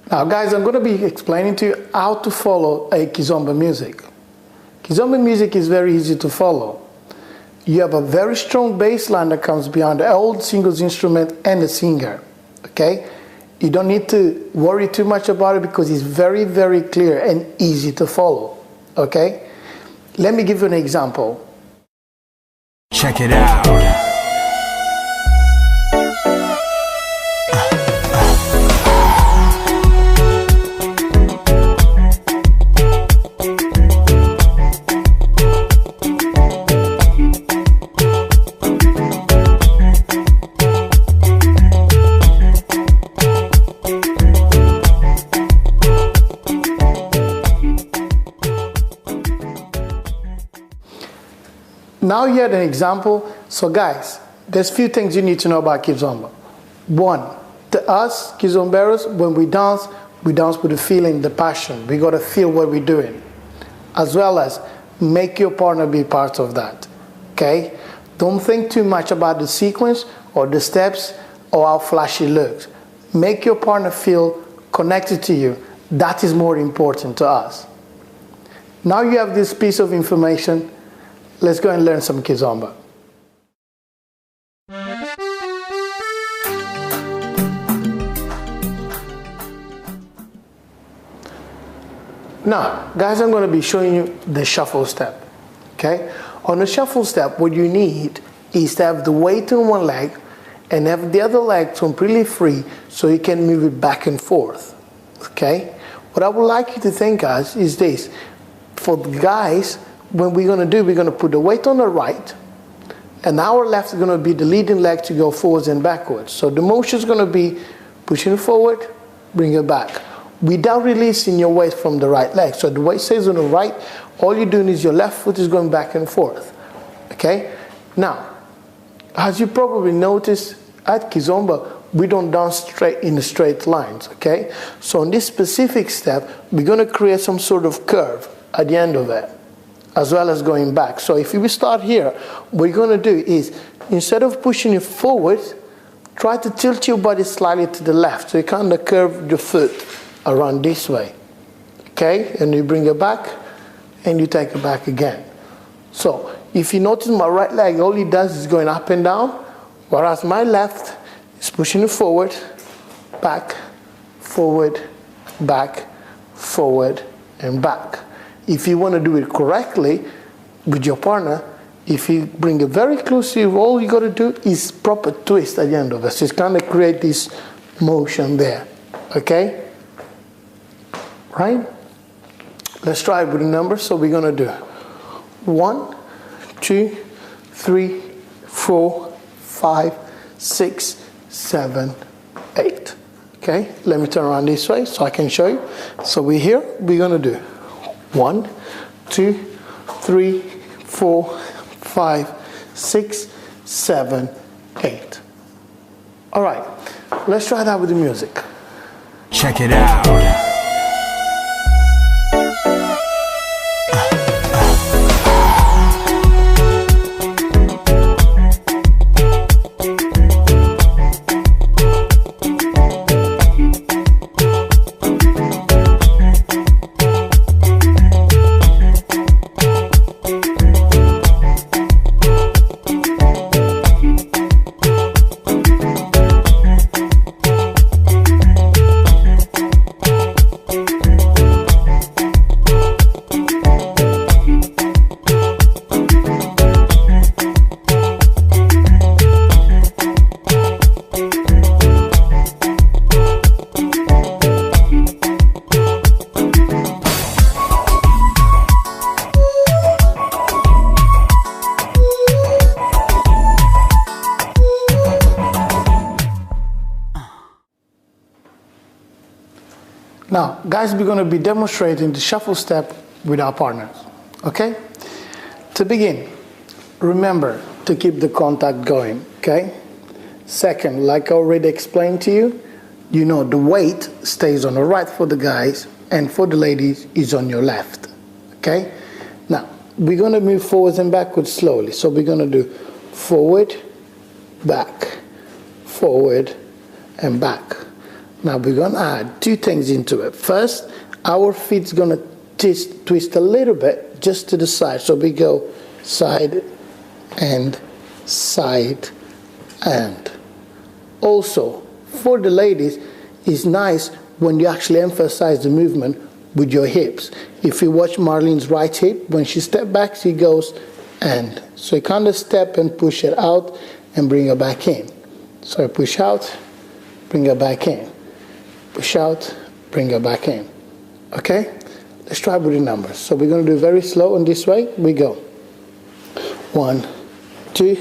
Now guys, I'm going to be explaining to you how to follow a Kizomba music. Kizomba music is very easy to follow. You have a very strong bass line that comes behind the old singles instrument and the singer. Okay? You don't need to worry too much about it because it's very, very clear and easy to follow. Okay? Let me give you an example. Check it out. Now you had an example. So guys, there's few things you need to know about Kizomba. One, to us Kizomberos, when we dance with the feeling, the passion. We got to feel what we're doing. As well as make your partner be part of that. Okay? Don't think too much about the sequence or the steps or how flashy it looks. Make your partner feel connected to you. That is more important to us. Now you have this piece of information. Let's go and learn some Kizomba. Now, guys, I'm going to be showing you the shuffle step. Okay? On the shuffle step, what you need is to have the weight on one leg and have the other leg completely free so you can move it back and forth. Okay? What I would like you to think as is this. For the guys, what we're going to put the weight on the right, and our left is going to be the leading leg to go forwards and backwards. So the motion is going to be pushing it forward, bring it back, without releasing your weight from the right leg. So the weight stays on the right, all you're doing is your left foot is going back and forth. Okay? Now, as you probably noticed, at Kizomba, we don't dance straight in straight lines. Okay? So on this specific step, we're going to create some sort of curve at the end of it, as well as going back. So if we start here, what you're going to do is, instead of pushing it forward, try to tilt your body slightly to the left. So you kind of curve your foot around this way. Okay? And you bring it back, and you take it back again. So if you notice my right leg, all it does is going up and down, whereas my left is pushing it forward, back, forward, and back. If you want to do it correctly with your partner, if you bring it very close to you, all you got to do is proper twist at the end of it. So it's kind of create this motion there. Okay? Right? Let's try it with the numbers. So we're going to do 1, 2, 3, 4, 5, 6, 7, 8. Okay? Let me turn around this way so I can show you. So we're here. We're going to do 1, 2, 3, 4, 5, 6, 7, 8. All right, let's try that with the music. Check it out. Now, guys, we're going to be demonstrating the shuffle step with our partners. Okay? To begin, remember to keep the contact going. Okay? Second, like I already explained to you, you know the weight stays on the right for the guys, and for the ladies is on your left. Okay? Now, we're going to move forwards and backwards slowly. So we're going to do forward, back, forward, and back. Now we're gonna add two things into it. First, our feet's gonna twist a little bit just to the side. So we go side and side and. Also, for the ladies, it's nice when you actually emphasize the movement with your hips. If you watch Marlene's right hip, when she steps back, she goes and. So you kind of step and push it out and bring it back in. So I push out, bring it back in. Push out, bring it back in. Okay? Let's try with the numbers. So we're going to do very slow, and this way we go. 1, 2,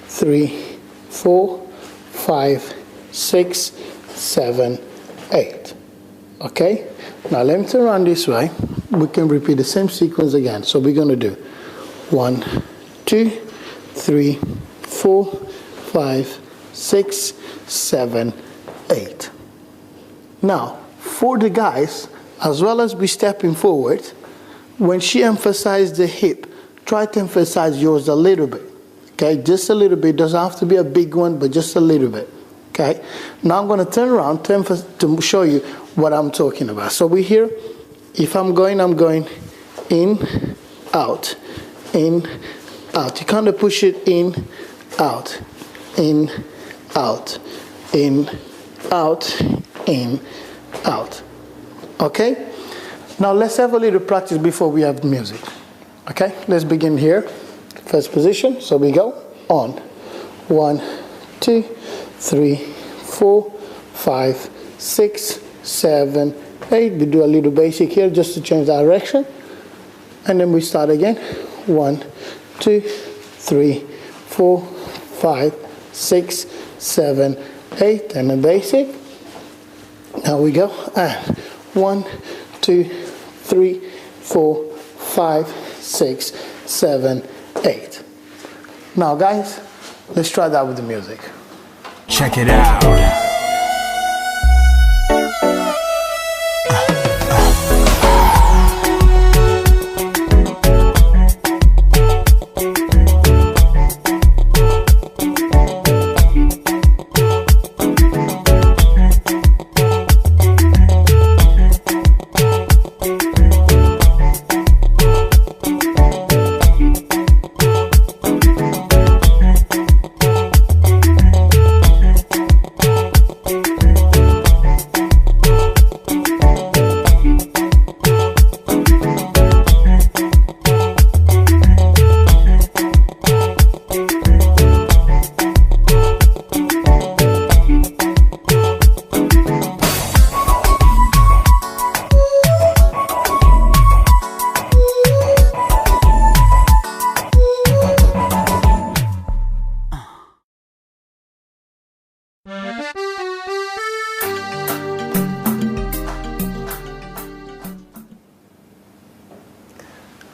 3, 4, 5, 6, 7, 8. Okay? Now let me turn around this way. We can repeat the same sequence again. So we're going to do 1, 2, 3, 4, 5, 6, 7, 8. Now, for the guys, as well as we stepping forward, when she emphasizes the hip, try to emphasize yours a little bit. Okay, just a little bit. Doesn't have to be a big one, but just a little bit. Okay. Now I'm going to turn around to show you what I'm talking about. So we here. If I'm going in, out, in, out. You kind of push it in, out, in, out, in, out, in, out. Okay. Now let's have a little practice before we have the music. Okay. Let's begin here. First position, so we go on. 1, 2, 3, 4, 5, 6, 7, 8. We do a little basic here just to change direction. And then we start again. 1, 2, 3, 4, 5, 6, 7, 8. And a basic. Now we go. And 1, 2, 3, 4, 5, 6, 7, 8. Now guys, let's try that with the music. Check it out.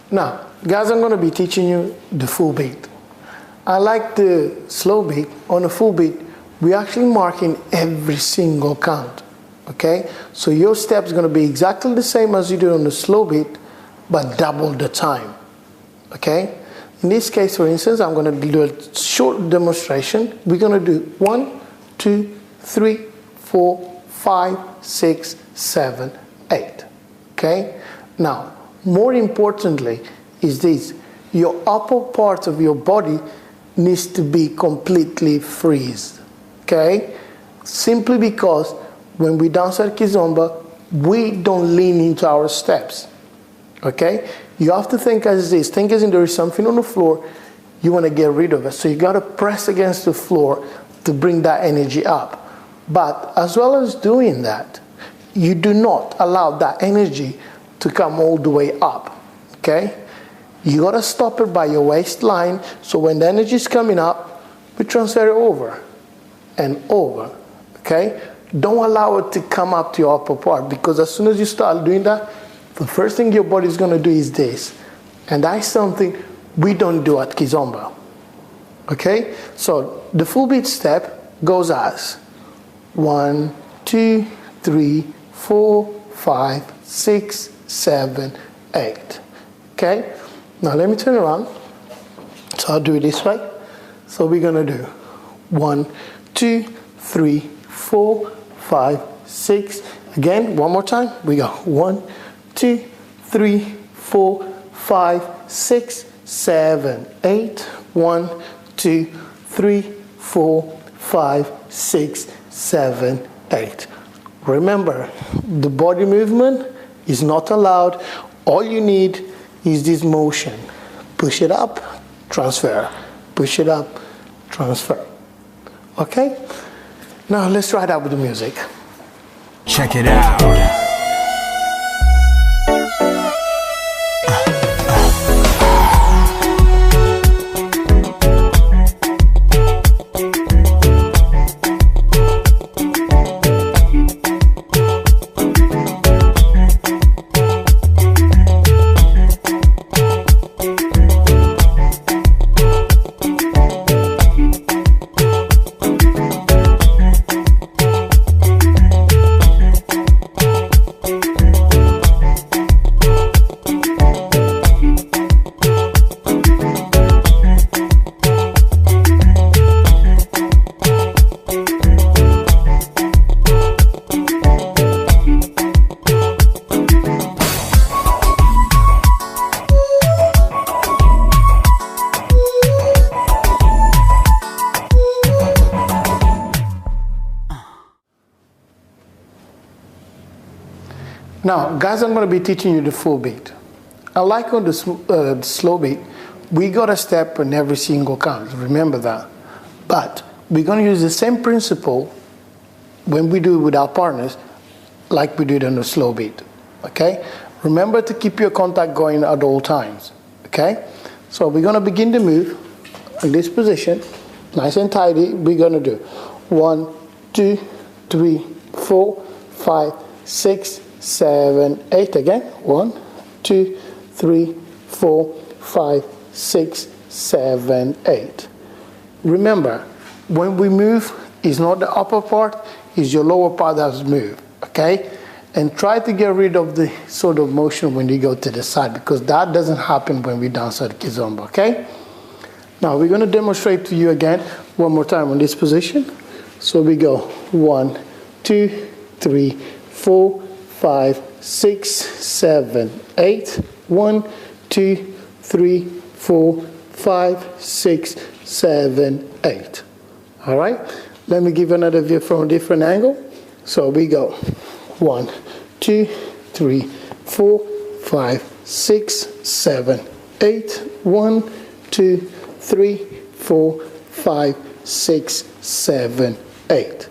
Now, guys, I'm going to be teaching you the full beat. I like the slow beat. On a full beat, we're actually marking every single count. Okay? So your step is going to be exactly the same as you do on the slow beat, but double the time. Okay? In this case, for instance, I'm going to do a short demonstration. We're going to do 1, 2, 3, 4, 5, 6, 7, 8. Okay? Now, more importantly is this. Your upper part of your body needs to be completely freeze. Okay? Simply because when we dance at Kizomba, we don't lean into our steps. Okay? You have to think as this. Think as in there is something on the floor, you want to get rid of it. So you got to press against the floor to bring that energy up. But as well as doing that, you do not allow that energy to come all the way up. Okay? You got to stop it by your waistline. So when the energy is coming up, we transfer it over and over. Okay? Don't allow it to come up to your upper part, because as soon as you start doing that, the first thing your body is going to do is this. And that's something we don't do at Kizomba. Okay? So the full beat step goes as 1, 2, 3, 4, 5, 6, 7, 8. Okay? Now let me turn around. So I'll do it this way. So we're going to do 1, 2, 3, 4, 5, 6. Again, one more time. We go 1, 2, 3, 4, 5, 6, 7, 8. 1, 2, 3, 4, 5, 6, 7, 8. Remember, the body movement is not allowed. All you need is this motion. Push it up, transfer. Push it up, transfer. Okay? Now let's try that with the music. Check it out. Now, guys, I'm going to be teaching you the full beat. Unlike on the slow beat, we got a step in every single count. Remember that. But we're going to use the same principle when we do it with our partners, like we did on the slow beat. Okay? Remember to keep your contact going at all times. Okay? So we're going to begin the move in this position, nice and tidy. We're going to do 1, 2, 3, 4, 5, 6, 7, 8 again. 1, 2, 3, 4, 5, 6, 7, 8. Remember, when we move, it's not the upper part, it's your lower part that's moved. Okay? And try to get rid of the sort of motion when you go to the side, because that doesn't happen when we dance at Kizomba. Okay? Now we're going to demonstrate to you again one more time on this position. So we go 1, 2, 3, 4, 5, 6, 7, 8. 1, 2, 3, 4, 5, 6, 7, 8. All right? Let me give you another view from a different angle. So we go 1, 2, 3, 4, 5, 6, 7, 8. 1, 2, 3, 4, 5, 6, 7, 8.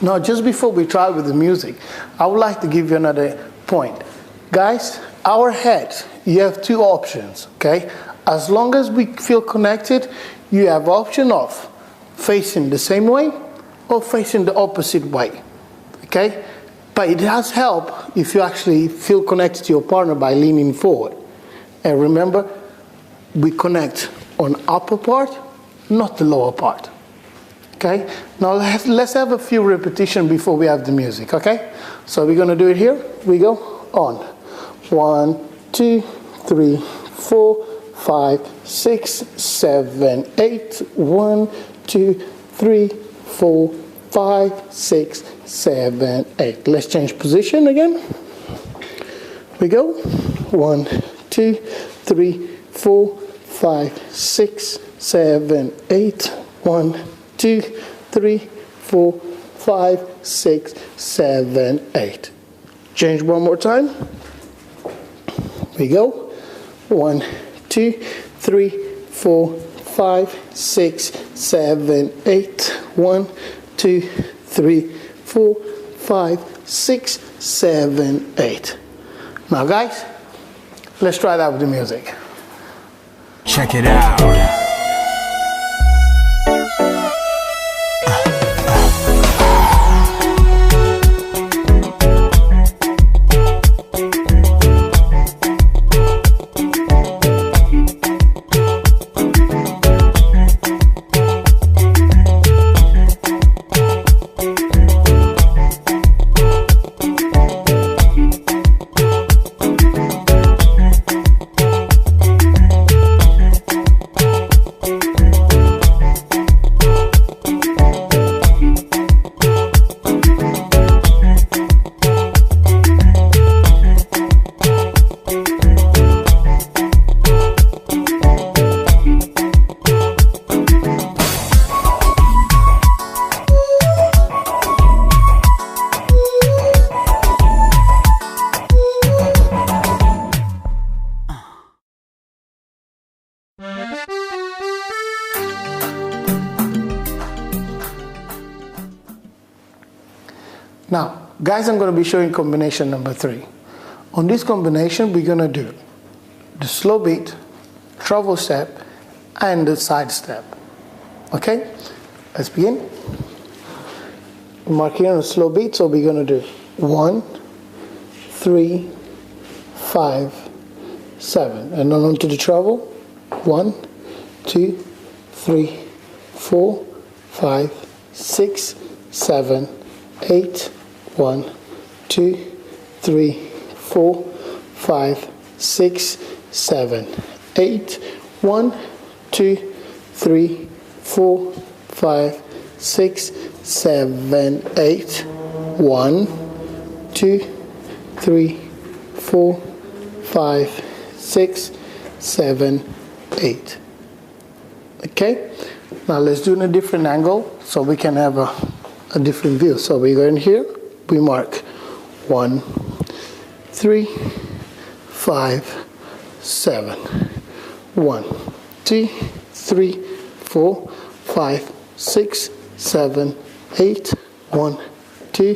Now, just before we try with the music, I would like to give you another point. Guys, our head, you have two options, okay? As long as we feel connected, you have option of facing the same way or facing the opposite way, okay? But it does help if you actually feel connected to your partner by leaning forward. And remember, we connect on upper part, not the lower part. Okay, now let's have a few repetitions before we have the music, okay? So we're going to do it here. We go on. 1, 2, 3, 4, 5, 6, 7, 8. 1, 2, 3, 4, 5, 6, 7, 8. Let's change position again. We go. 1, 2, 3, 4, 5, 6, 7, 8. 1, 2, 3, 4, 5, 6, 7, 8. Change one more time. We go. 1, 2, 3, 4, 5, 6, 7, 8. 1, 2, 3, 4, 5, 6, 7, 8. Now, guys, let's try that with the music. Check it out. Now, guys, I'm going to be showing combination number 3. On this combination, we're going to do the slow beat, travel step, and the side step. Okay? Let's begin. Mark here on a slow beat, so we're going to do 1, 3, 5, 7. And then on to the travel. 1, 2, 3, 4, 5, 6, 7, 8. 1, 2, 3, 4, 5, 6, 7, 8. 1, 2, 3, 4, 5, 6, 7, 8. 1, 2, 3, 4, 5, 6, 7, 8. Okay? Now let's do it in a different angle so we can have a different view. So we go in here, we mark 1, 3, 5, 7. 1, 2, 3, 4, 5, 6, 7, 8. 1, 2,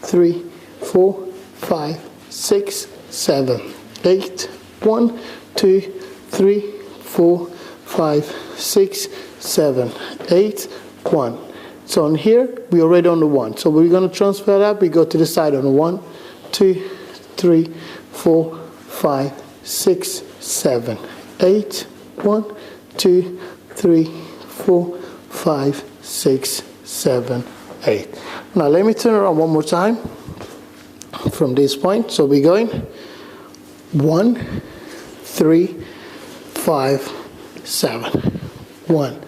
3, 4, 5, 6, 7, 8. 1, 2, 3, 4, 5, 6, 7, 8. 1. So on here, we're already on the 1. So we're going to transfer that. We go to the side on the 1, 2, 3, 4, 5, 6, 7, 8. 1, 2, 3, 4, 5, 6, 7, 8. Now let me turn around one more time from this point. So we're going 1, 3, 5, 7. 1,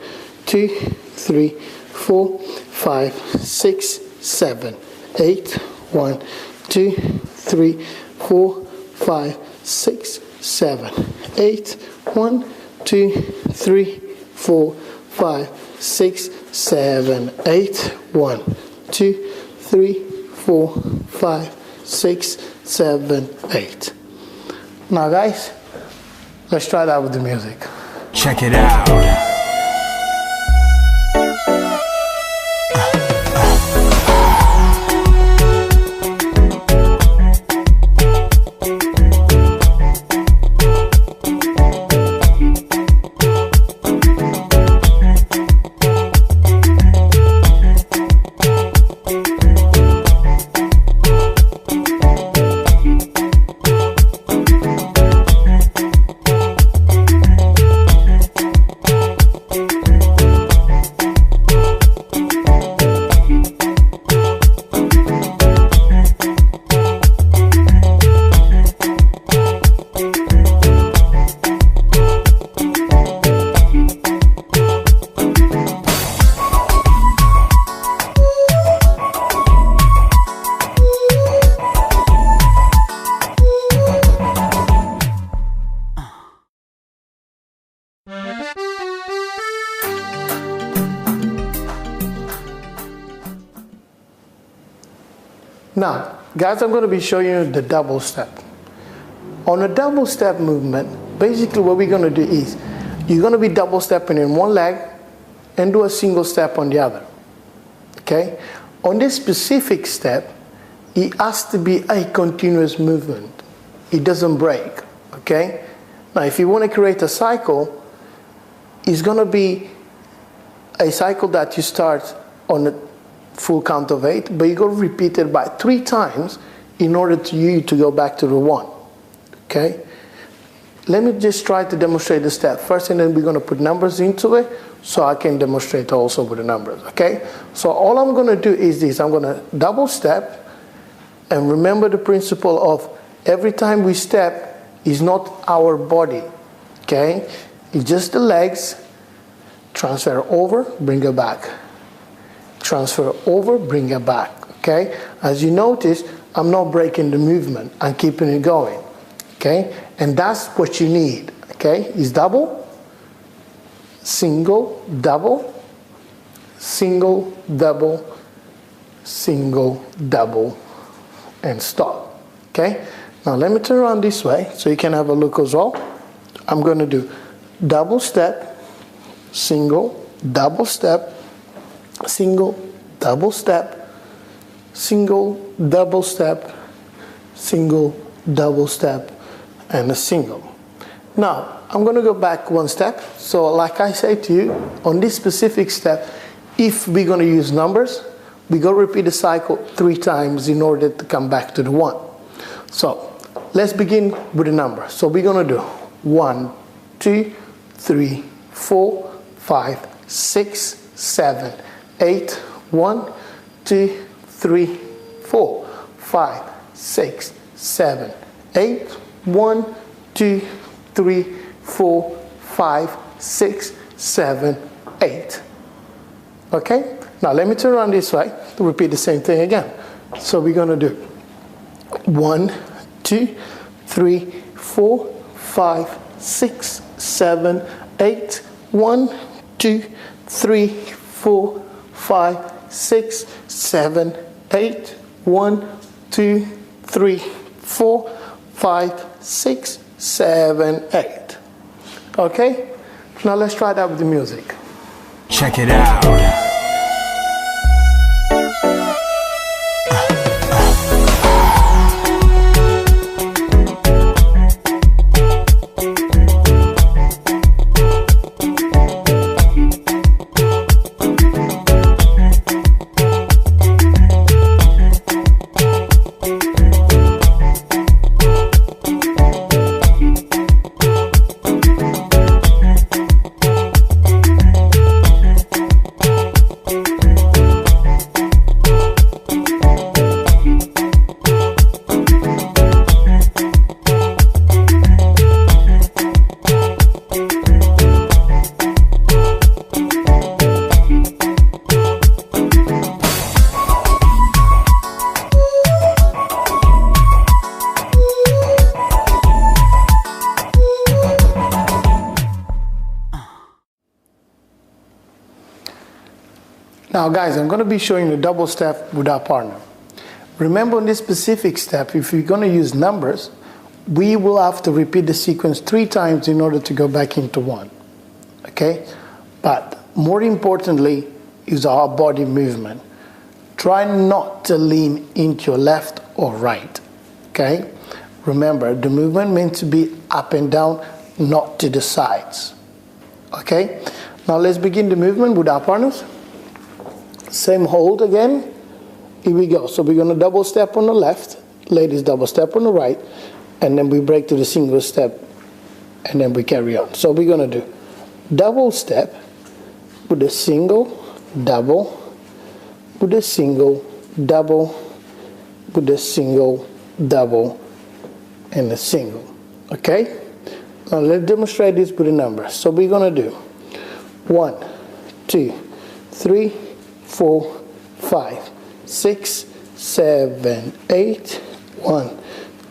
2, 3, 4, 5, 6, 7, 8. 1, 2, 3, 4, 5, 6, 7, 8. 1, 2, 3, 4, 5, 6, 7, 8. 1, 2, 3, 4, 5, 6, 7, 8. Now guys, let's try that with the music. Check it out. Now, guys, I'm going to be showing you the double step. On a double step movement, basically what we're going to do is, you're going to be double stepping in one leg and do a single step on the other. Okay? On this specific step, it has to be a continuous movement. It doesn't break. Okay? Now, if you want to create a cycle, it's going to be a cycle that you start on a full count of 8, but you go repeat it by 3 times in order to you to go back to the 1. Okay? Let me just try to demonstrate the step first, and then we're going to put numbers into it so I can demonstrate also with the numbers. Okay? So all I'm going to do is this. I'm going to double step, and remember the principle of every time we step is not our body. Okay? It's just the legs. Transfer over, bring it back. Transfer over, bring it back. Okay? As you notice, I'm not breaking the movement. I'm keeping it going. Okay? And that's what you need. Okay? Is double, single, double, single, double, single, double, and stop. Okay? Now let me turn around this way so you can have a look as well. I'm going to do double step, single, double step, single, double step, single, double step, single, double step, and a single. Now, I'm going to go back one step. So like I say to you, on this specific step, if we're going to use numbers, we're going to repeat the cycle 3 times in order to come back to the 1. So let's begin with a number. So we're going to do 1, 2, 3, 4, 5, 6, 7, 8, 1, 2, 3, 4, 5, 6, 7, 8, 1, 2, 3, 4, 5, 6, 7, 8. Okay? Now let me turn around this way to repeat the same thing again. So we're going to do 1, 2, 3, 4, 5, 6, 7, 8, 1, 2, 3, 4, 5, 6, 7, 8, 1, 2, 3, 4, 5, 6, 7, 8. Okay? Now let's try that with the music. Check it out. Now guys, I'm going to be showing the double step with our partner. Remember on this specific step, if you're going to use numbers, we will have to repeat the sequence 3 times in order to go back into 1. Okay? But more importantly is our body movement. Try not to lean into your left or right. Okay? Remember, the movement meant to be up and down, not to the sides. Okay? Now let's begin the movement with our partners. Same hold again. Here we go. So we're going to double step on the left, ladies double step on the right, and then we break to the single step, and then we carry on. So we're going to do double step with a single, double, with a single, double, with a single, double, and a single. Okay? Now let's demonstrate this with the numbers. So we're going to do 1, 2, 3, 4, 5, 6, 7, 8, 1,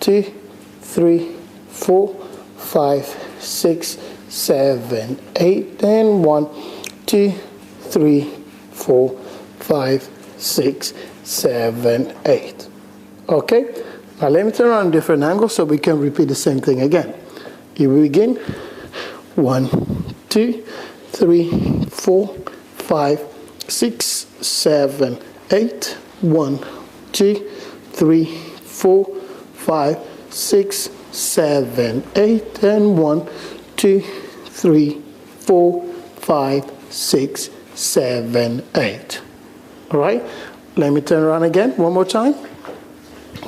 2, 3, 4, 5, 6, 7, 8, and 1, 2, 3, 4, 5, 6, 7, 8. Okay? Now let me turn around different angles so we can repeat the same thing again. Here we begin. 1, 2, 3, 4, 5, 6, 7, 8, 1, 2, 3, 4, 5, 6, 7, 8, and 1, 2, 3, 4, 5, 6, 7, 8. All right? Let me turn around again one more time.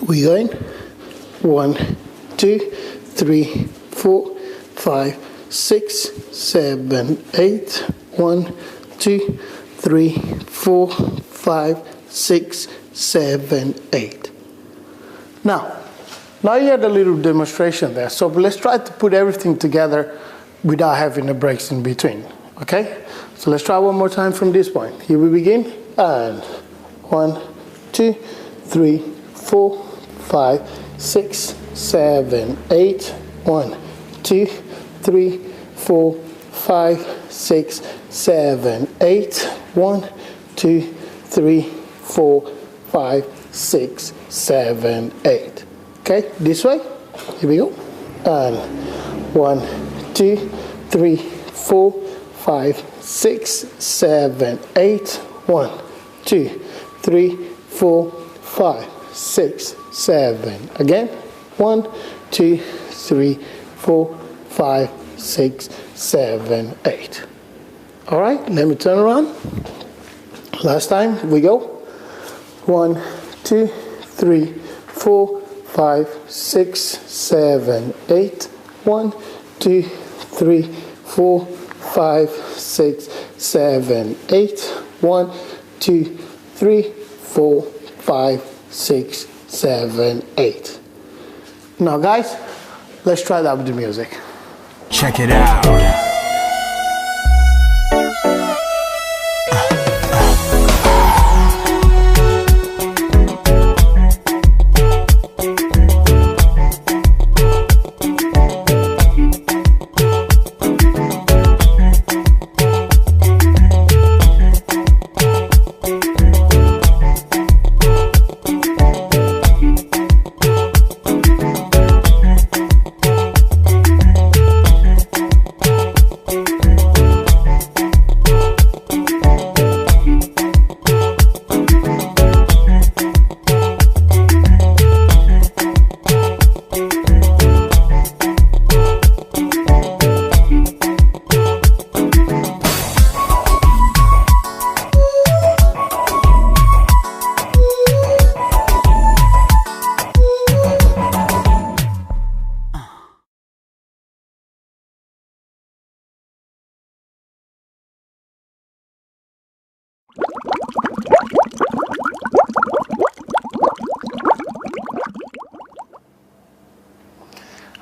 We're going 1, 2, 3, 4, 5, 6, 7, 8, 1, 2, 3, 4, 5, 6, 7, 8. Now you had a little demonstration there. So let's try to put everything together without having the breaks in between. Okay? So let's try one more time from this point. Here we begin. And 1, 2, 3, 4, 5, 6, 7, 8. 1, 2, 3, 4, 5, 6, 7, 8. 1, 2, 3, 4, 5, 6, 7, 8. Okay, this way. Here we go. And 1, 2, 3, 4, 5, 6, 7, 8. 1, 2, 3, 4, 5, 6, 7. Again. 1, 2, 3, 4, 5, 6, 7, 8. All right, let me turn around. Last time, here we go. 1, 2, 3, 4, 5, 6, 7, 8. 1, 2, 3, 4, 5, 6, 7, 8. 1, 2, 3, 4, 5, 6, 7, 8. Now guys, let's try that with the music. Check it out.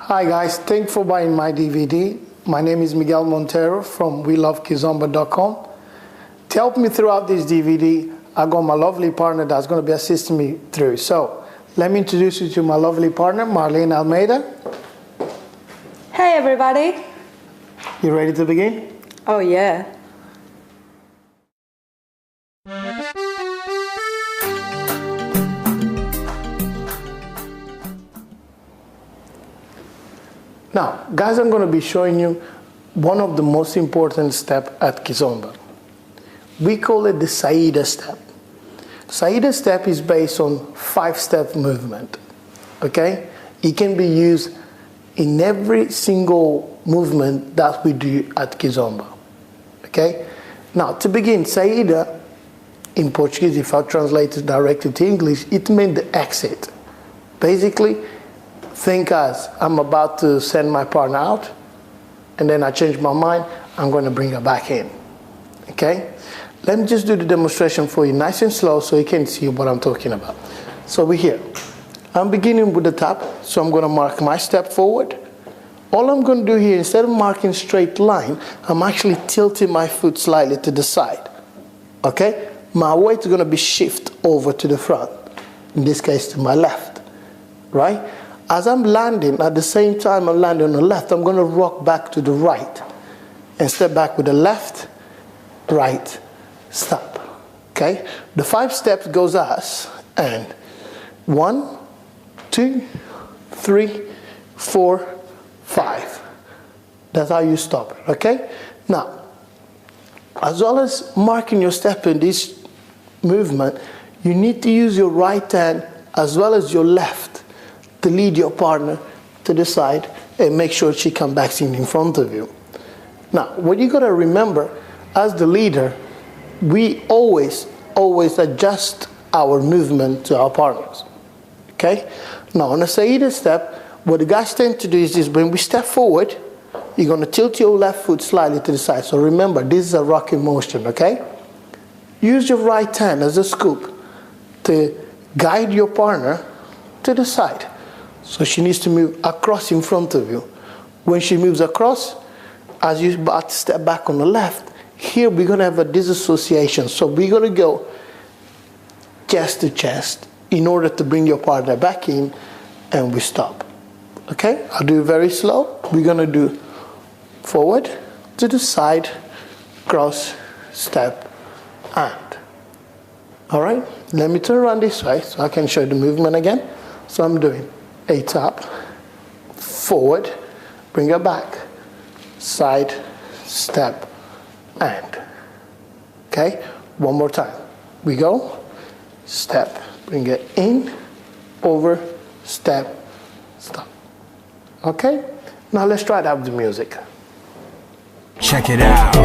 Hi guys, thanks for buying my DVD. My name is Miguel Montero from WeLoveKizomba.com. To help me throughout this DVD, I got my lovely partner that's going to be assisting me through. So, let me introduce you to my lovely partner, Marlene Almeida. Hey everybody! You ready to begin? Oh yeah. Now, guys, I'm going to be showing you one of the most important steps at Kizomba. We call it the Saeda Step. Saeda Step is based on 5-step movement. Okay? It can be used in every single movement that we do at Kizomba. Okay? Now, to begin, Saeda, in Portuguese, if I translate it directly to English, it means the exit. Basically, think as I'm about to send my partner out, and then I change my mind, I'm going to bring her back in. Okay? Let me just do the demonstration for you nice and slow so you can see what I'm talking about. So we're here. I'm beginning with the tap, so I'm going to mark my step forward. All I'm going to do here, instead of marking straight line, I'm actually tilting my foot slightly to the side. Okay? My weight is going to be shift over to the front. In this case, to my left. Right? As I'm landing, at the same time I'm landing on the left, I'm going to rock back to the right and step back with the left, right, stop. Okay? The 5 steps goes as, and 1, 2, 3, 4, 5. That's how you stop it. Okay? Now, as well as marking your step in this movement, you need to use your right hand as well as your left to lead your partner to the side and make sure she comes back in front of you. Now, what you got to remember, as the leader, we always adjust our movement to our partners. Okay? Now, on a Saeda step, what the guys tend to do is this: when we step forward, you're going to tilt your left foot slightly to the side. So remember, this is a rocking motion, okay? Use your right hand as a scoop to guide your partner to the side. So she needs to move across in front of you. When she moves across, as you about to step back on the left, here we're going to have a disassociation. So we're going to go chest to chest in order to bring your partner back in, and we stop. Okay? I'll do it very slow. We're going to do forward, to the side, cross, step, and. All right? Let me turn around this way so I can show you the movement again. So I'm doing a tap, forward, bring her back, side, step, and. Okay? One more time. We go, step, bring it in, over, step, stop. Okay? Now let's try that with the music. Check it out.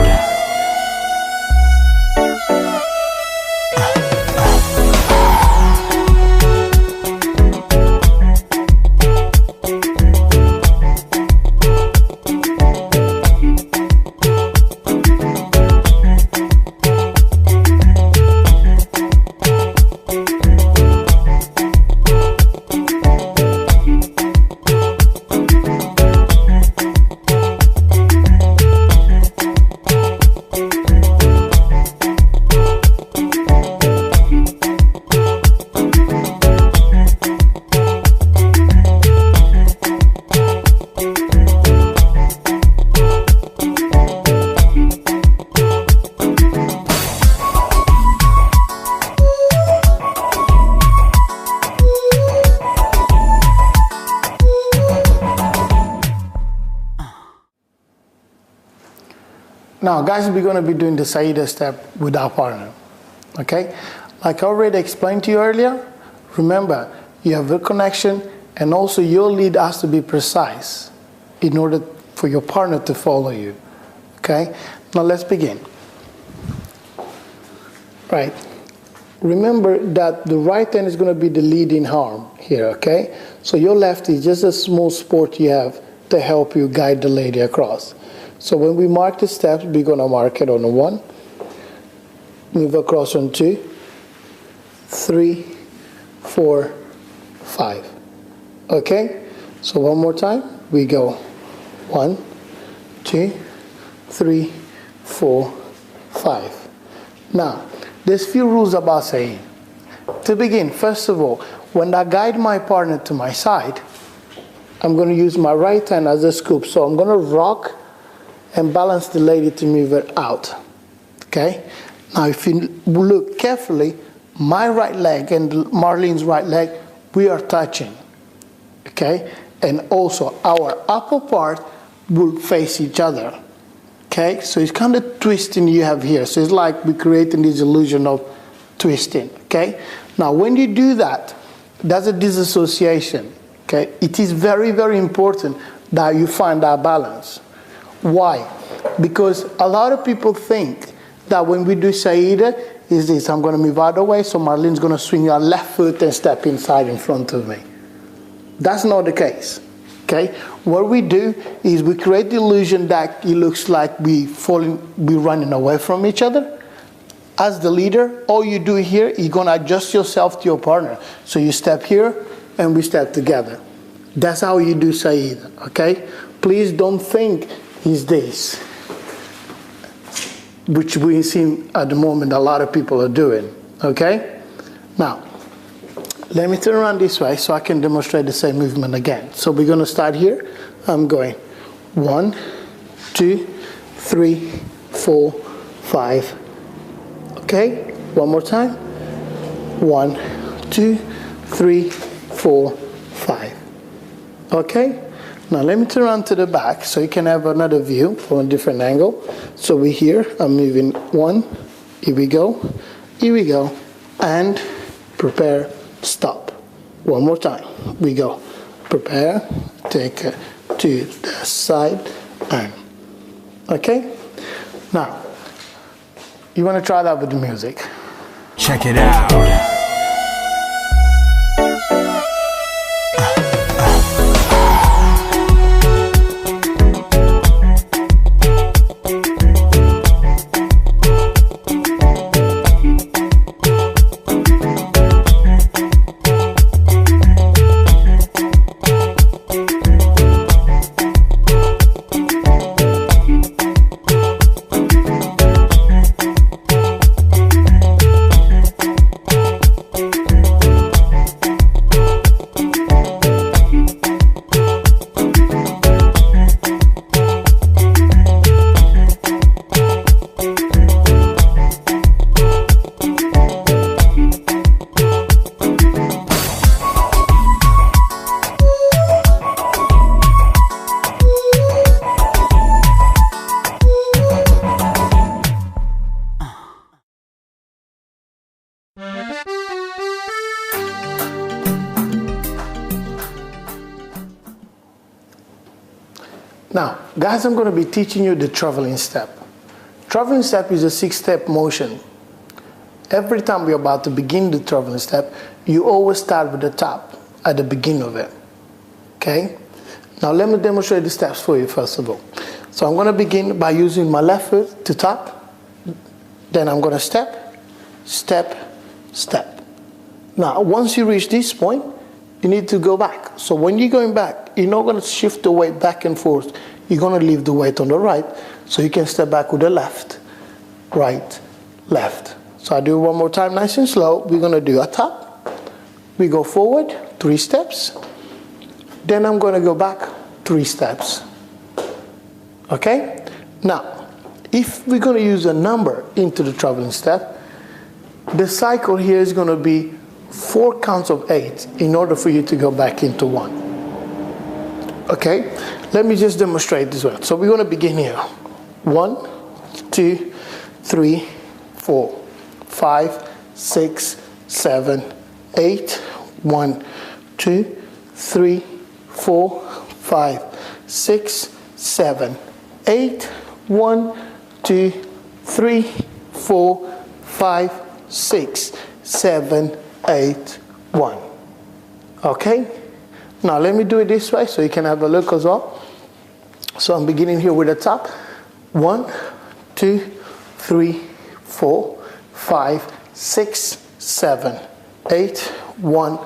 Now, guys, we're going to be doing the Saeda step with our partner, okay? Like I already explained to you earlier, remember, you have a connection, and also your lead has to be precise in order for your partner to follow you, okay? Now, let's begin. Right. Remember that the right hand is going to be the leading arm here, okay? So your left is just a small support you have to help you guide the lady across. So when we mark the steps, we're going to mark it on 1, move across on 2, 3, 4, 5. Okay? So one more time, we go 1, 2, 3, 4, 5. Now, there's few rules about saying. To begin, first of all, when I guide my partner to my side, I'm going to use my right hand as a scoop. So I'm going to rock and balance the lady to move her out. Okay? Now if you look carefully, my right leg and Marlene's right leg, we are touching. Okay? And also our upper part will face each other. Okay? So it's kind of twisting you have here. So it's like we're creating this illusion of twisting. Okay? Now when you do that, that's a disassociation. Okay? It is very, very important that you find that balance. Why? Because a lot of people think that when we do Saeda, is this, I'm going to move out of the way, so Marlene's going to swing her left foot and step inside in front of me. That's not the case. Okay? What we do is we create the illusion that it looks like we're running away from each other. As the leader, all you do here, you're going to adjust yourself to your partner. So you step here and we step together. That's how you do Saeda. Okay? Please don't think is this, which we see at the moment a lot of people are doing. Okay? Now, let me turn around this way so I can demonstrate the same movement again. So we're going to start here. I'm going 1, 2, 3, 4, 5. Okay? One more time. 1, 2, 3, 4, 5. Okay? Now let me turn around to the back so you can have another view from a different angle. So we're here, I'm moving 1, here we go, and prepare, stop. One more time, we go, prepare, take it to the side, and, okay? Now, you want to try that with the music. Check it out. Now, guys, I'm going to be teaching you the traveling step. Traveling step is a 6-step motion. Every time we're about to begin the traveling step, you always start with the top at the beginning of it. Okay? Now, let me demonstrate the steps for you first of all. So I'm going to begin by using my left foot to tap. Then I'm going to step, step, step. Now, once you reach this point, you need to go back. So when you're going back, you're not going to shift the weight back and forth. You're going to leave the weight on the right, so you can step back with the left, right, left. So I do it one more time, nice and slow. We're going to do a tap. We go forward, 3 steps. Then I'm going to go back 3 steps. Okay? Now, if we're going to use a number into the traveling step, the cycle here is going to be 4 counts of 8 in order for you to go back into 1. Okay? Let me just demonstrate this one. So we're going to begin here. 1, 2, 3, 4, 5, 6, 7, 8. 1, 2, 3, 4, 5, 6, 7, 8. 1, 2, 3, 4, 5, 6, 7, 8, 1. Okay? Now let me do it this way so you can have a look as well. So I'm beginning here with the top. 1, 2, 3, 4, 5, 6, 7, 8. 1,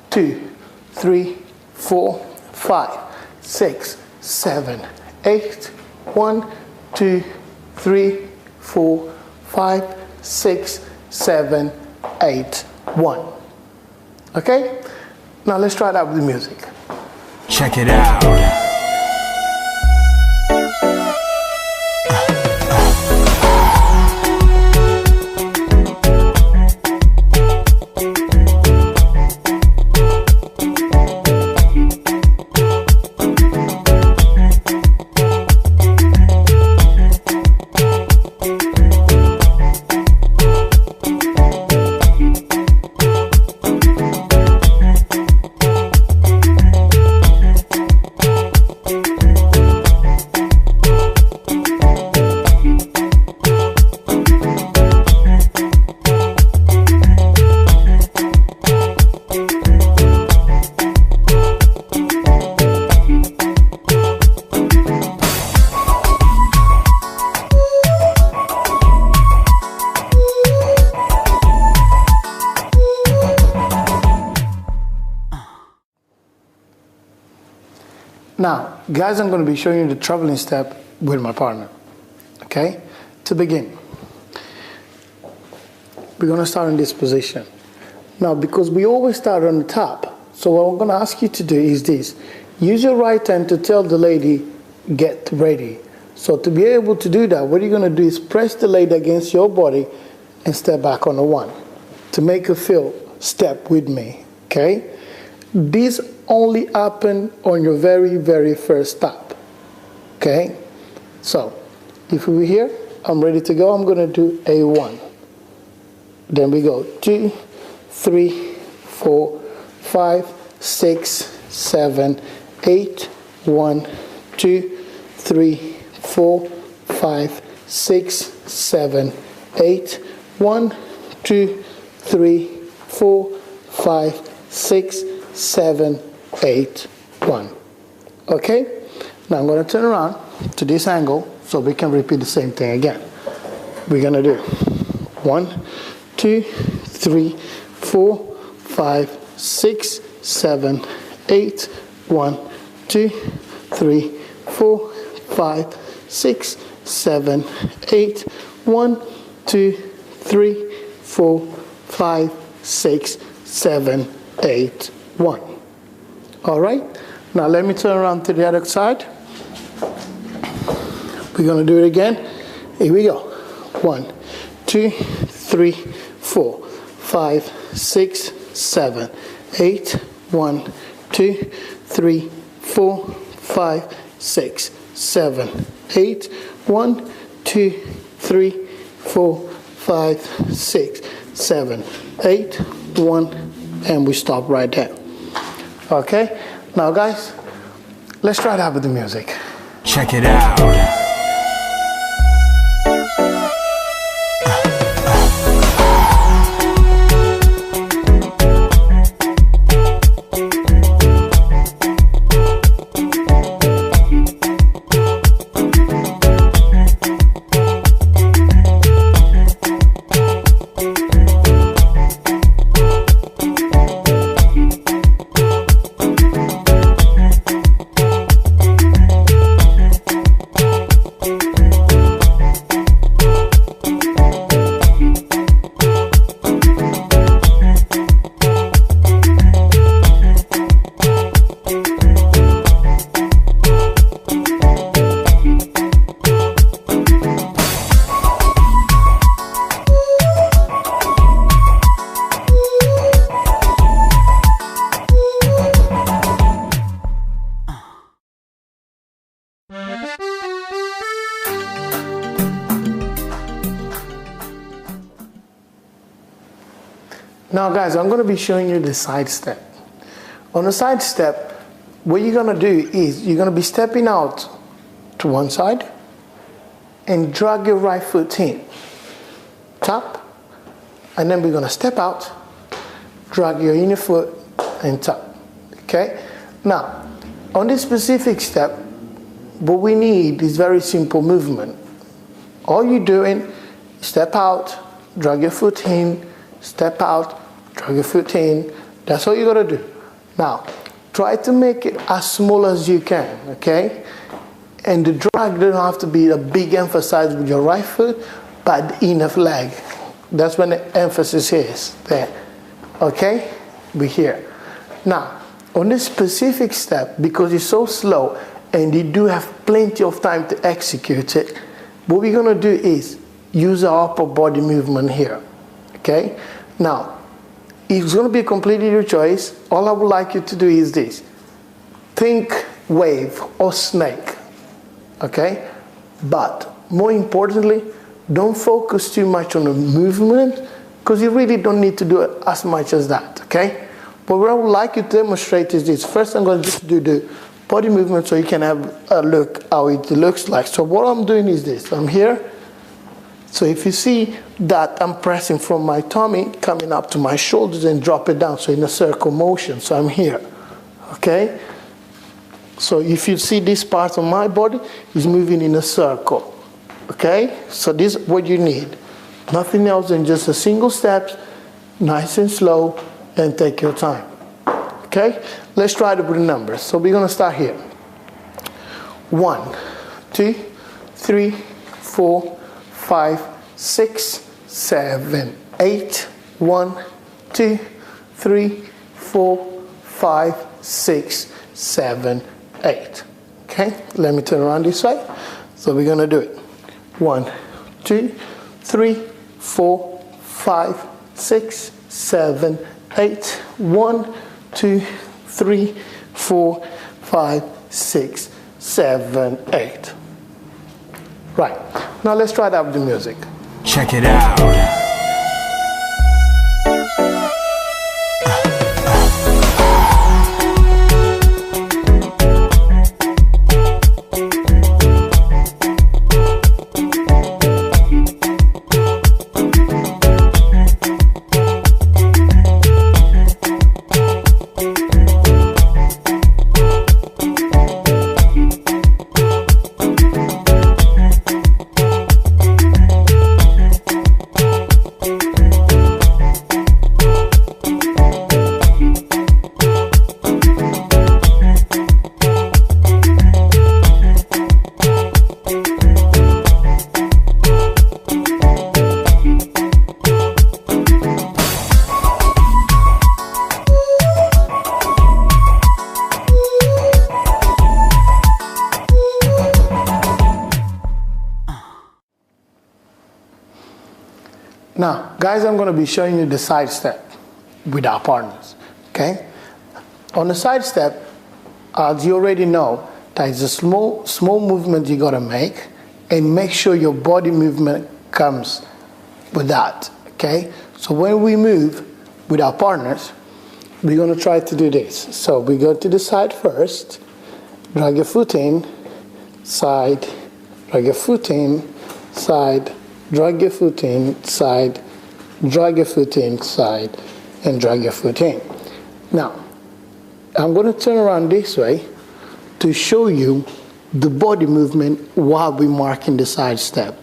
2, 3, 4, 5, 6, 7, 8. 1, 2, 3, 4, 5, 6, 7, 8, 1. Okay? Now let's try it out with the music. Check it out. Now, guys, I'm going to be showing you the traveling step with my partner. Okay? To begin, we're going to start in this position. Now, because we always start on the top, so what I'm going to ask you to do is this. Use your right hand to tell the lady, get ready. So to be able to do that, what you're going to do is press the lady against your body and step back on the 1. To make her feel, step with me. Okay? This only happen on your very, very first step. Okay? So, if we're here, I'm ready to go. I'm going to do a 1. Then we go 2, 3, 4, 5, 6, 7, 8. 1, 2, 3, 4, 5, 6, 7, 8. 1, 2, 3, 4, 5, 6, 7, 8, 1. Okay? Now I'm going to turn around to this angle so we can repeat the same thing again. We're going to do 1, 2, 3, 4, 5, 6, 7, 8. 1, 2, 3, 4, 5, 6, 7, 8. 1, 2, 3, 4, 5, 6, 7, 8, 1. All right? Now let me turn around to the other side. We're going to do it again. Here we go. 1, 2, 3, 4, 5, 6, 7, 8. 1, 2, 3, 4, 5, 6, 7, 8. 1, 2, 3, 4, 5, 6, 7, 8. 1, and we stop right there. Okay? Now guys, let's try it out with the music. Check it out. Now guys, I'm going to be showing you the side step. On the side step, what you're going to do is you're going to be stepping out to one side and drag your right foot in. Tap. And then we're going to step out, drag your inner foot and tap. Okay? Now, on this specific step, what we need is very simple movement. All you're doing, step out, drag your foot in, step out, drag your foot in. That's all you gotta do. Now, try to make it as small as you can, okay? And the drag doesn't have to be a big emphasis with your right foot, but the inner leg. That's when the emphasis is there, okay? We're here. Now, on this specific step, because it's so slow and you do have plenty of time to execute it, what we're gonna do is use our upper body movement here. Okay, now it's going to be completely your choice. All I would like you to do is this: think wave or snake. Okay, but more importantly, don't focus too much on the movement because you really don't need to do it as much as that. Okay, but what I would like you to demonstrate is this. First, I'm going to just do the body movement so you can have a look how it looks like. So what I'm doing is this: I'm here. So if you see that I'm pressing from my tummy, coming up to my shoulders and drop it down, so in a circle motion, so I'm here, okay? So if you see this part of my body is moving in a circle, okay? So this is what you need. Nothing else than just a single step, nice and slow, and take your time, okay? Let's try to put the numbers. So we're gonna start here. 1, 2, 3, 4, 5, 6, 7, 8. 1, 2, 3, 4, 5, 6, 7, 8. Okay, let me turn around this way. So we're gonna do it. 1, 2, 3, 4, 5, 6, 7, 8. 1, 2, 3, 4, 5, 6, 7, 8. Right, now let's try that with the music. Check it out. Now, guys, I'm going to be showing you the side step with our partners, okay? On the side step, as you already know, there is a small movement you got to make, and make sure your body movement comes with that, okay? So when we move with our partners, we're going to try to do this. So we go to the side first, drag your foot in, side, drag your foot in, side, drag your foot in, side, drag your foot in, side, and drag your foot in. Now, I'm going to turn around this way to show you the body movement while we're marking the side step.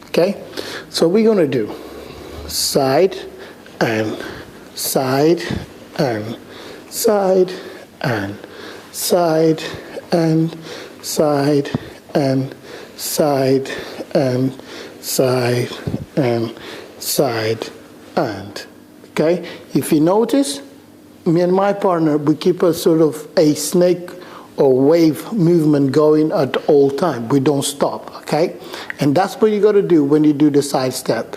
Okay? So we're going to do side and side and side and side and side and side and side and side and. Okay? If you notice, me and my partner, we keep a sort of a snake or wave movement going at all time. We don't stop, okay? And that's what you got to do when you do the side step.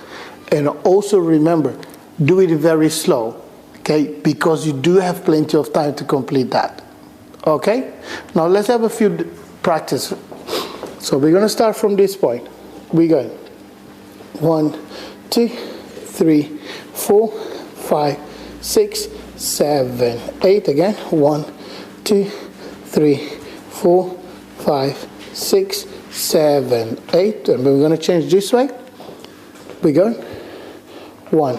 And also remember, do it very slow, okay? Because you do have plenty of time to complete that, okay? Now let's have a few practice. So we're going to start from this point. We're going 1, 2, 3, 4, 5, 6, 7, 8 again. 1, 2, 3, 4, 5, 6, 7, 8. And we're going to change this way. We're going 1,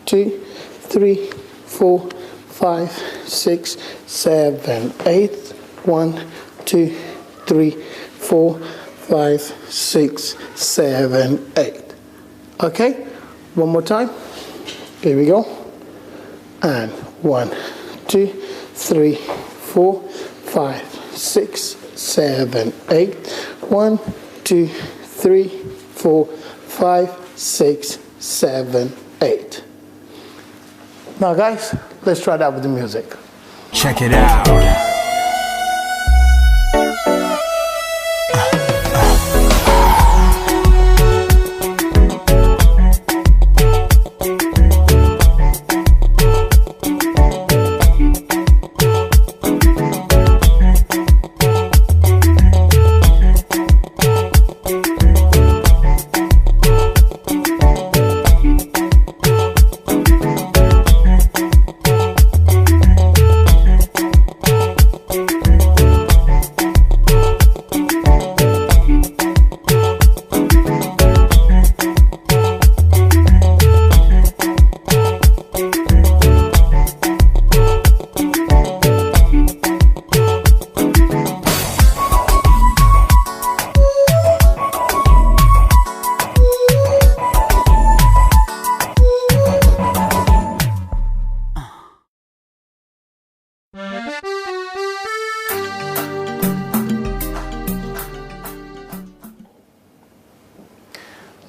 2, 3, 4, 5, 6, 7, 8. 1, 2, 3, 4, 5, 6, 7, 8. Okay? One more time. Here we go. And 1, 2, 3, 4, 5, 6, 7, 8. 1, 2, 3, 4, 5, 6, 7, 8. Now guys, let's try that with the music. Check it out.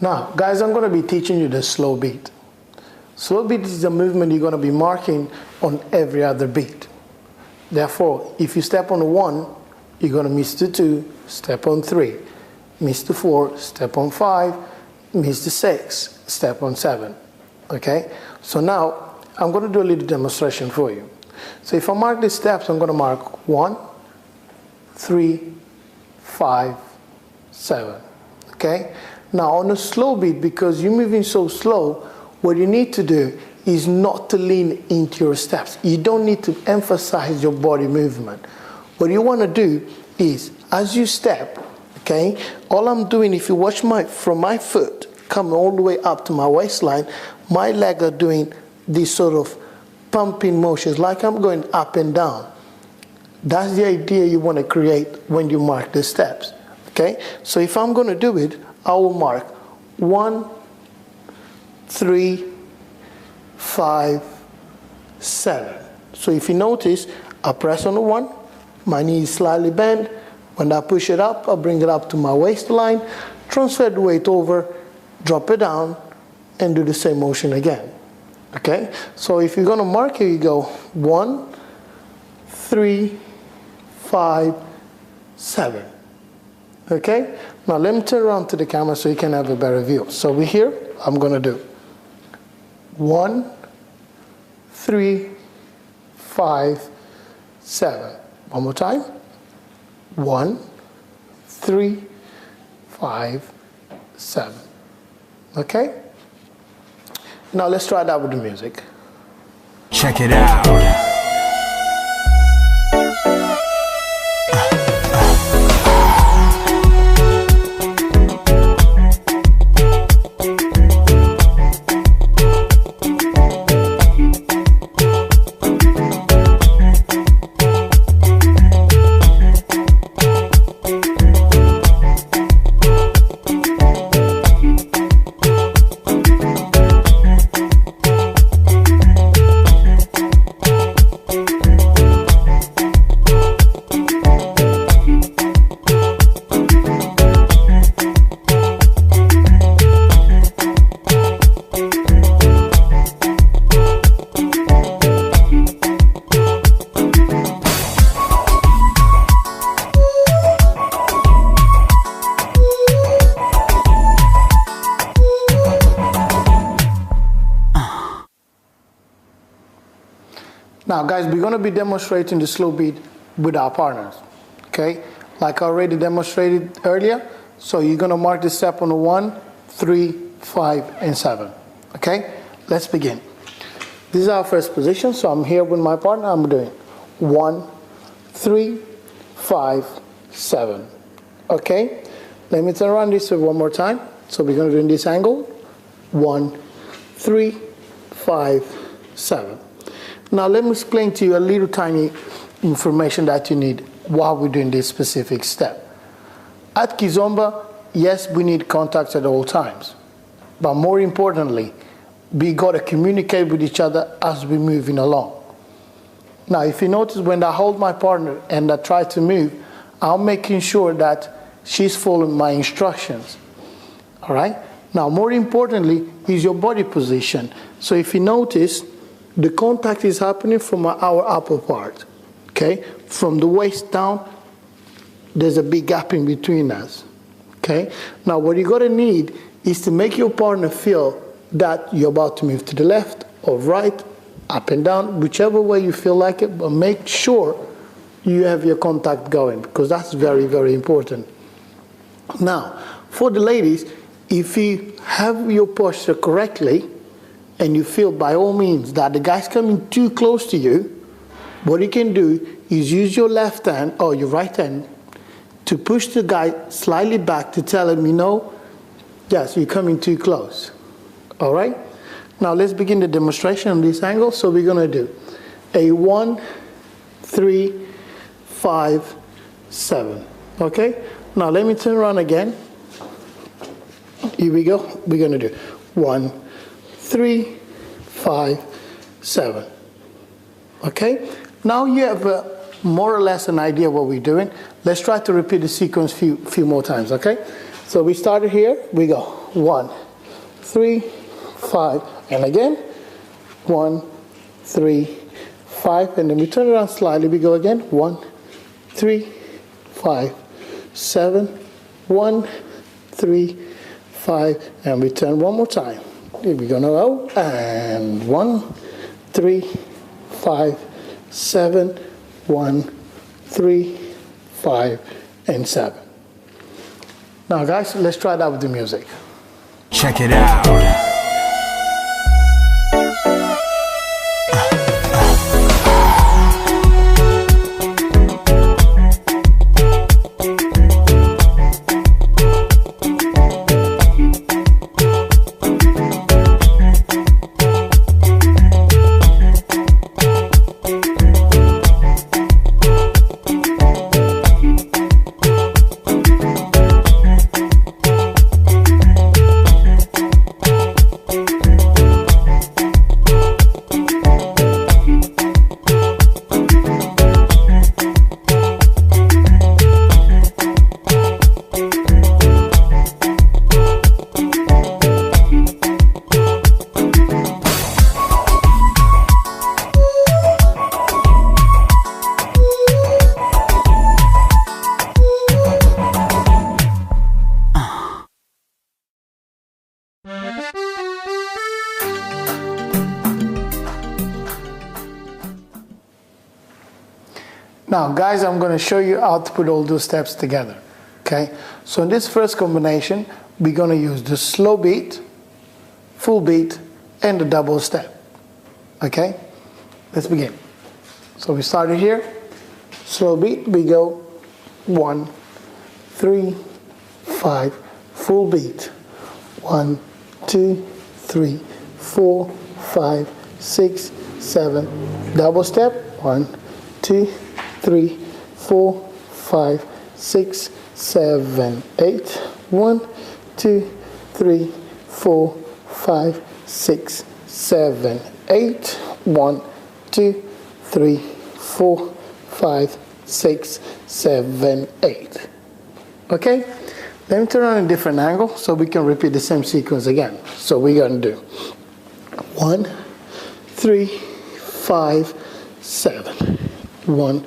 Now, guys, I'm going to be teaching you the slow beat. Slow beat is a movement you're going to be marking on every other beat. Therefore, if you step on the 1, you're going to miss the 2, step on 3. Miss the 4, step on 5. Miss the 6, step on 7. Okay? So now, I'm going to do a little demonstration for you. So if I mark the steps, I'm going to mark 1, 3, 5, 7. Okay? Now on a slow beat, because you're moving so slow, what you need to do is not to lean into your steps. You don't need to emphasize your body movement. What you want to do is, as you step, okay, all I'm doing, if you watch from my foot coming all the way up to my waistline, my legs are doing these sort of pumping motions, like I'm going up and down. That's the idea you want to create when you mark the steps. Okay, so if I'm going to do it, I will mark 1, 3, 5, 7. So if you notice, I press on the 1, my knee is slightly bent. When I push it up, I bring it up to my waistline, transfer the weight over, drop it down, and do the same motion again. Okay, so if you're going to mark here, you go 1, 3, 5, 7. Okay, now let me turn around to the camera so you can have a better view. So we're here, I'm going to do 1, 3, 5, 7. One more time. 1, 3, 5, 7. Okay? Now let's try that with the music. Check it out. Now guys, we're going to be demonstrating the slow beat with our partners, okay? Like I already demonstrated earlier. So you're going to mark the step on the 1, 3, 5, and 7, okay? Let's begin. This is our first position, so I'm here with my partner. I'm doing 1, 3, 5, 7, okay? Let me turn around this one more time. So we're going to do in this angle, 1, 3, 5, 7. Now let me explain to you a little tiny information that you need while we're doing this specific step. At Kizomba, yes, we need contact at all times. But more importantly, we got to communicate with each other as we're moving along. Now, if you notice, when I hold my partner and I try to move, I'm making sure that she's following my instructions. All right? Now, more importantly, is your body position. So if you notice, the contact is happening from our upper part. Okay? From the waist down, there's a big gap in between us. Okay? Now, what you're going to need is to make your partner feel that you're about to move to the left or right, up and down, whichever way you feel like it, but make sure you have your contact going, because that's very, very important. Now, for the ladies, if you have your posture correctly and you feel by all means that the guy's coming too close to you, what you can do is use your left hand or your right hand to push the guy slightly back to tell him, you know, yes, you're coming too close. All right? Now let's begin the demonstration on this angle. So we're going to do a 1, 3, 5, 7. Okay? Now let me turn around again. Here we go. We're going to do 1, 3, 5, 7. Okay? Now you have more or less an idea what we're doing. Let's try to repeat the sequence few more times. Okay? So we started here. We go 1, 3, 5, and again 1, 3, 5, and then we turn around slightly. We go again 1, 3, 5, 7, 1, 3, 5, and we turn one more time. Here we're gonna go, and 1, 3, 5, 7, 1, 3, 5, and 7. Now guys, let's try that with the music. Check it out. Now guys, I'm going to show you how to put all those steps together. Okay, so in this first combination, we're going to use the slow beat, full beat, and the double step. Okay, let's begin. So we started here, slow beat, we go 1, 3, 5, full beat, 1, 2, 3, 4, 5, 6, 7, double step, 1, 2, 3, 4, 5, 6, 7, 8. 1, 2, 3, 4, 5, 6, 7, 8. 1, 2, 3, 4, 5, 6, 7, 8. Okay? Let me turn on a different angle so we can repeat the same sequence again. So we're going to do 1, 3, 5, 7. 1,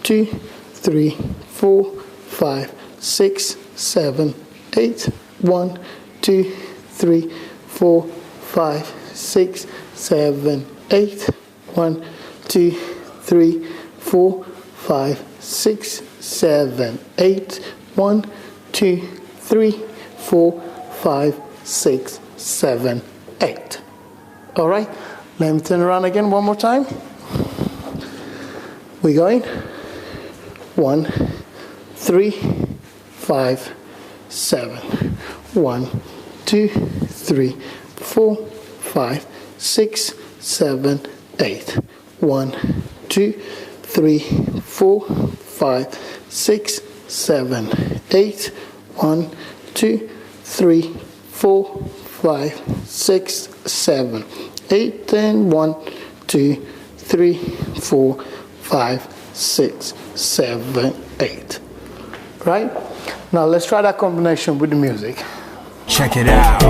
2, 3, 4, 5, 6, 7, 8. 1, 2, 3, 4, 5, 6, 7, 8. 1, 2, 3, 4, 5, 6, 7, 8. 1, 2, 3, 4, 5, 6, 7, 8. All right, let me turn around again one more time. We're going 1, 3, 5, 7. 1, 2, 3, 4, 5, 6, 7, 8. 1, 2, 3, 4, 5, 6, 7, 8. 1, 2, 3, 4, 5, 6, 7, 8. And 1, 2, 3, 4, 5, 6, 7, 8. Right? Now let's try that combination with the music. Check it out.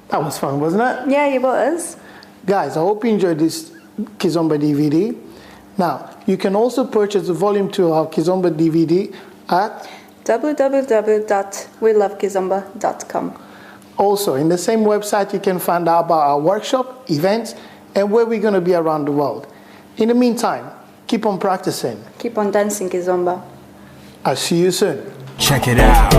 That was fun, wasn't it? Yeah, it was. Guys, I hope you enjoyed this Kizomba DVD. Now, you can also purchase the volume 2 of our Kizomba DVD at www.welovekizomba.com. Also, in the same website, you can find out about our workshop, events, and where we're going to be around the world. In the meantime, keep on practicing. Keep on dancing, Kizomba. I'll see you soon. Check it out.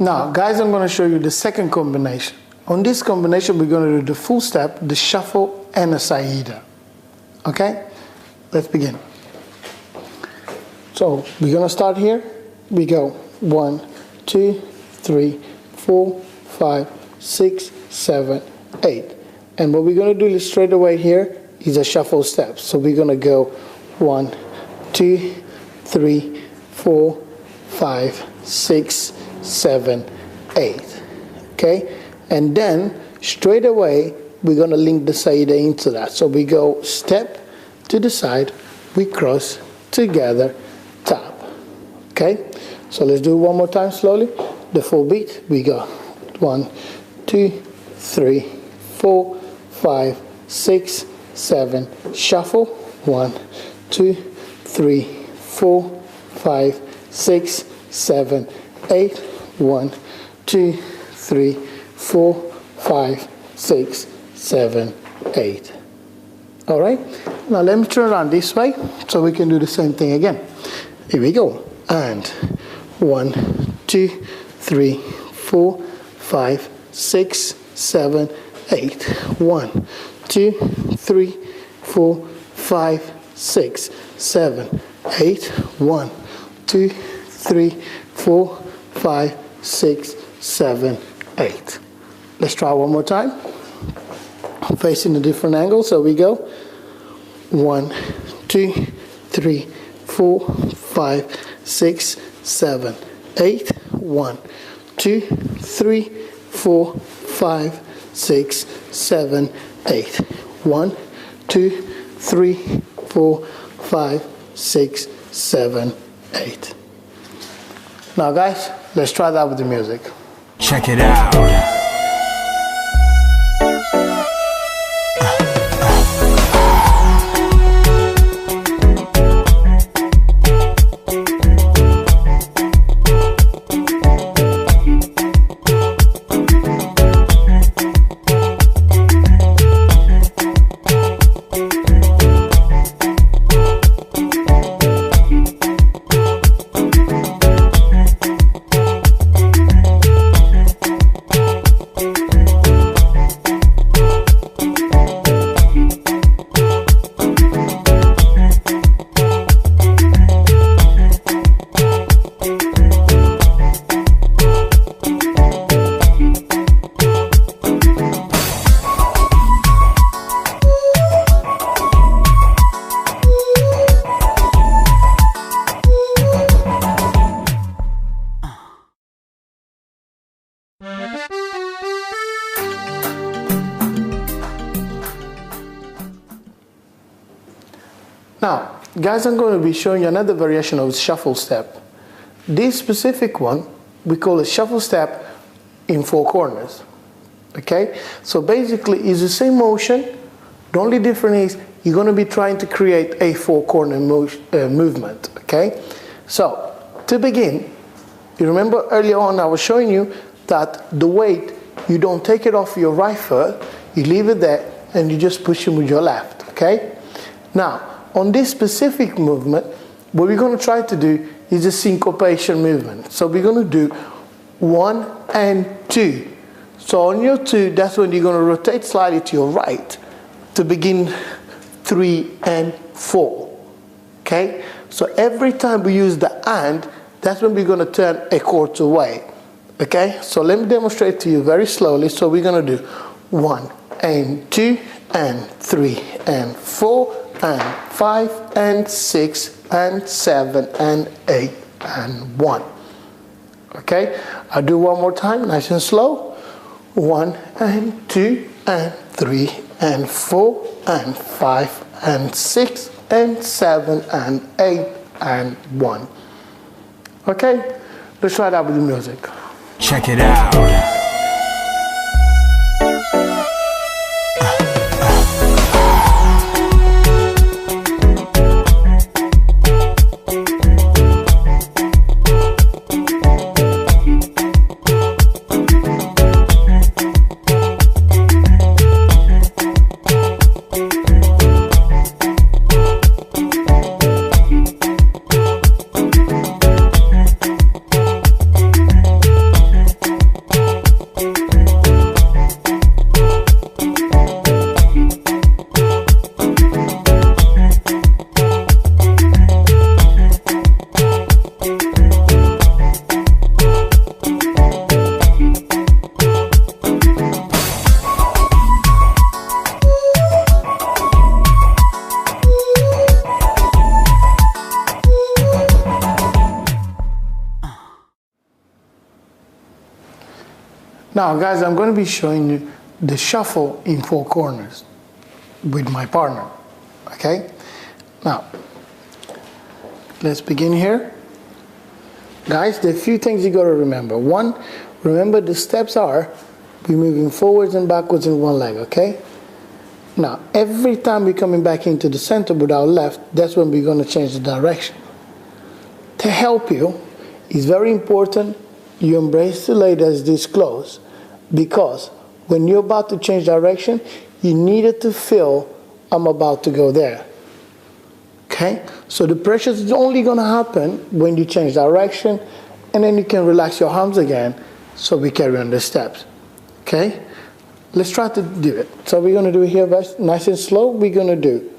Now, guys, I'm going to show you the second combination. On this combination, we're going to do the full step, the shuffle, and a Saeda. Okay? Let's begin. So, we're going to start here. We go 1, 2, 3, 4, 5, 6, 7, 8. And what we're going to do is straight away here is a shuffle step. So we're going to go 1, 2, 3, 4, 5, 6, 7, 8. Okay? And then straight away we're going to link the Saeda into that. So we go step to the side, we cross together, tap. Okay? So let's do it one more time slowly. The full beat. We go 1, 2, 3, 4, 5, 6, 7. Shuffle. 1, 2, 3, 4, 5, 6, 7, 8. 1, 2, 3, 4, 5, 6, 7, 8. All right. Now let me turn around this way so we can do the same thing again. Here we go. And 1, 2, 3, 4, 5, 6, 7, 8. 1, 2, 3, 4, 5, 6, 7, 8. 1, 2, 3, 4, 5, 6, 7, 8. Let's try one more time. Facing a different angle, so we go 1, 2, 3, 4, 5, 6, 7, 8. 1, 2, 3, 4, 5, 6, 7, 8. 1, 2, 3, 4, 5, 6, 7, 8. Now guys, let's try that with the music. Check it out. Now, guys, I'm going to be showing you another variation of shuffle step. This specific one, we call it shuffle step in 4 corners. Okay? So basically, it's the same motion. The only difference is you're going to be trying to create a 4-corner movement. Okay? So, to begin, you remember earlier on I was showing you that the weight, you don't take it off your right foot, you leave it there, and you just push it with your left. Okay? Now, on this specific movement, what we're going to try to do is a syncopation movement. So we're going to do 1 and 2. So on your 2, that's when you're going to rotate slightly to your right to begin 3 and 4. Okay? So every time we use the and, that's when we're going to turn a quarter way. Okay? So let me demonstrate to you very slowly. So we're going to do 1 and 2 and 3 and 4 and 5 and 6 and 7 and 8 and 1. Okay, I'll do one more time, nice and slow. 1 and 2 and 3 and 4 and 5 and 6 and 7 and 8 and 1. Okay, let's try that with the music. Check it out. Now guys, I'm going to be showing you the shuffle in 4 corners with my partner. Okay? Now, let's begin here. Guys, there are a few things you got to remember. 1, remember the steps are we're moving forwards and backwards in one leg, okay? Now, every time we're coming back into the center with our left, that's when we're going to change the direction. To help you, it's very important you embrace the leg that's this close, because when you're about to change direction, you needed to feel I'm about to go there. Okay? So the pressure is only going to happen when you change direction, and then you can relax your arms again so we carry on the steps. Okay? Let's try to do it. So we're going to do it here nice and slow. We're going to do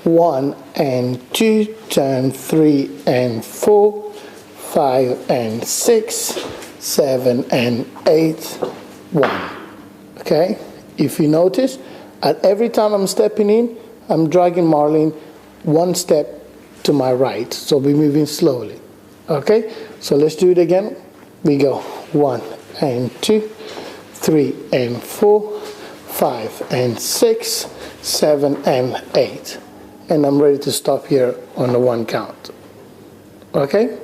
1 and 2, turn 3 and 4, 5 and 6, 7, and 8, 1. Okay? If you notice, at every time I'm stepping in, I'm dragging Marlene one step to my right. So we're moving slowly. Okay? So let's do it again. We go 1 and 2, 3 and 4, 5 and 6, 7 and 8. And I'm ready to stop here on the 1 count. Okay?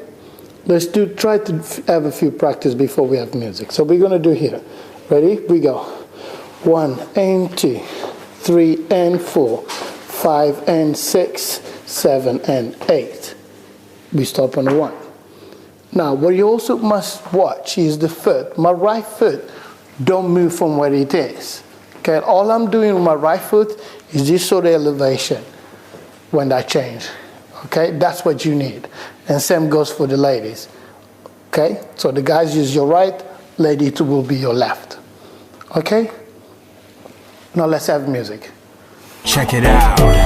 Let's try to have a few practice before we have music. So we're going to do here. Ready? We go. 1 and 2, 3 and 4, 5 and 6, 7 and 8. We stop on the 1. Now, what you also must watch is the foot. My right foot don't move from where it is. Okay, all I'm doing with my right foot is just sort of elevation when I change. Okay, that's what you need. And same goes for the ladies. Okay, so the guys use your right, lady will be your left. Okay, now let's have music. Check it out.